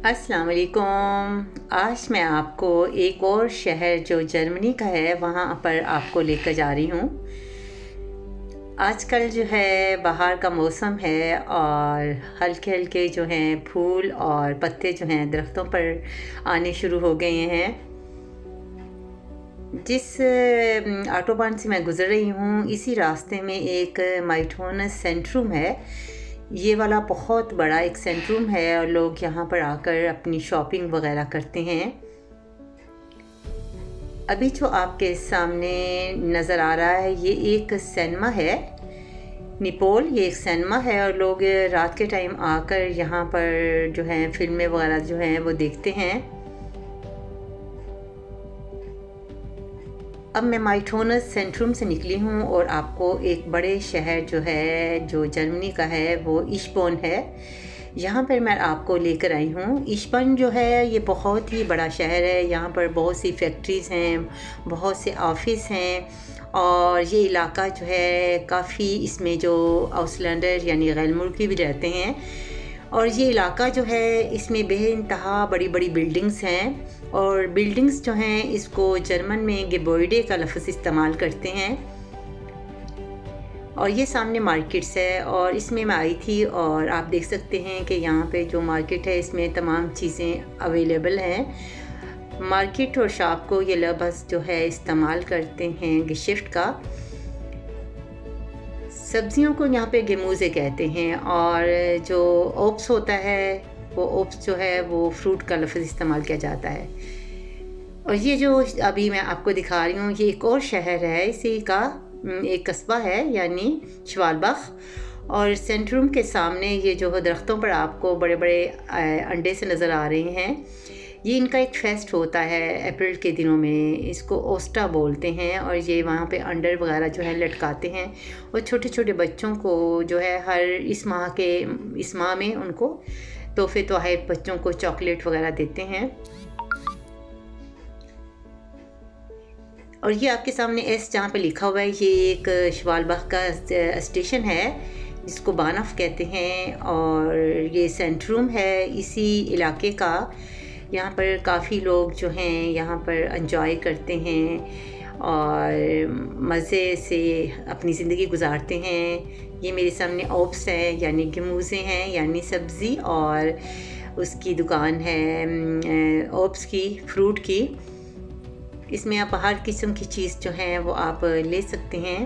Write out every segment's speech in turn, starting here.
अस्सलाम वालेकुम। आज मैं आपको एक और शहर जो जर्मनी का है वहाँ पर आपको लेकर जा रही हूँ। आजकल जो है बाहर का मौसम है और हल्के हल्के जो हैं फूल और पत्ते जो हैं दरख्तों पर आने शुरू हो गए हैं। जिस ऑटोबान से मैं गुज़र रही हूँ इसी रास्ते में एक माइटोनस सेंट्रूम है। ये वाला बहुत बड़ा एक सेंट्रूम है और लोग यहाँ पर आकर अपनी शॉपिंग वगैरह करते हैं। अभी जो आपके सामने नज़र आ रहा है ये एक सिनेमा है, निपोल। ये एक सिनेमा है और लोग रात के टाइम आकर यहाँ पर जो है फिल्में वगैरह जो हैं वो देखते हैं। अब मैं माइटोनस सेंट्रूम से निकली हूँ और आपको एक बड़े शहर जो है जो जर्मनी का है वो इशबोन है, यहाँ पर मैं आपको लेकर आई हूँ। इशबोन जो है ये बहुत ही बड़ा शहर है। यहाँ पर बहुत सी फैक्ट्रीज़ हैं, बहुत से ऑफिस हैं और ये इलाका जो है काफ़ी, इसमें जो आउसलैंडर यानी गैर मुल्की भी रहते हैं। और ये इलाका जो है इसमें बेइंतहा बड़ी बड़ी बिल्डिंग्स हैं और बिल्डिंग्स जो हैं इसको जर्मन में गेबोइडे का लफ्ज़ इस्तेमाल करते हैं। और ये सामने मार्केट्स है और इसमें मैं आई थी और आप देख सकते हैं कि यहाँ पे जो मार्केट है इसमें तमाम चीज़ें अवेलेबल हैं। मार्केट और शॉप को ये लफ्ज़ जो है इस्तेमाल करते हैं गिशिफ्ट का। सब्जियों को यहाँ पे गेमूज़े कहते हैं और जो ओप्स होता है वो ओप्स जो है वो फ्रूट का लफ्ज़ इस्तेमाल किया जाता है। और ये जो अभी मैं आपको दिखा रही हूँ ये एक और शहर है, इसी का एक कस्बा है यानी श्वालबख। और सेंट्रूम के सामने ये जो दरख्तों पर आपको बड़े बड़े अंडे से नज़र आ रहे हैं, ये इनका एक फेस्ट होता है अप्रैल के दिनों में, इसको ओस्टा बोलते हैं। और ये वहाँ पे अंडे वगैरह जो है लटकाते हैं और छोटे छोटे बच्चों को जो है हर इस माह में उनको तोहफे तोहफ़े बच्चों को चॉकलेट वगैरह देते हैं। और ये आपके सामने एस जहाँ पे लिखा हुआ है ये एक श्वालबख का स्टेशन है जिसको बानफ कहते हैं और ये सेंट्रूम है इसी इलाके का। यहाँ पर काफ़ी लोग जो हैं यहाँ पर एंजॉय करते हैं और मज़े से अपनी ज़िंदगी गुजारते हैं। ये मेरे सामने ओप्स है यानी गेमूज़े हैं यानी सब्ज़ी, और उसकी दुकान है ओप्स की, फ्रूट की। इसमें आप हर किस्म की चीज़ जो है वो आप ले सकते हैं।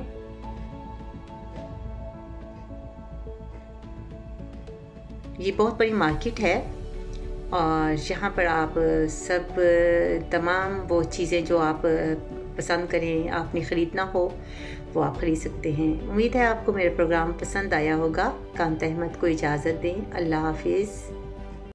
ये बहुत बड़ी मार्केट है और यहाँ पर आप सब तमाम वो चीज़ें जो आप पसंद करें, आपने ख़रीदना हो वो आप ख़रीद सकते हैं। उम्मीद है आपको मेरा प्रोग्राम पसंद आया होगा। कांता अहमद को इजाज़त दें। अल्लाह हाफिज़।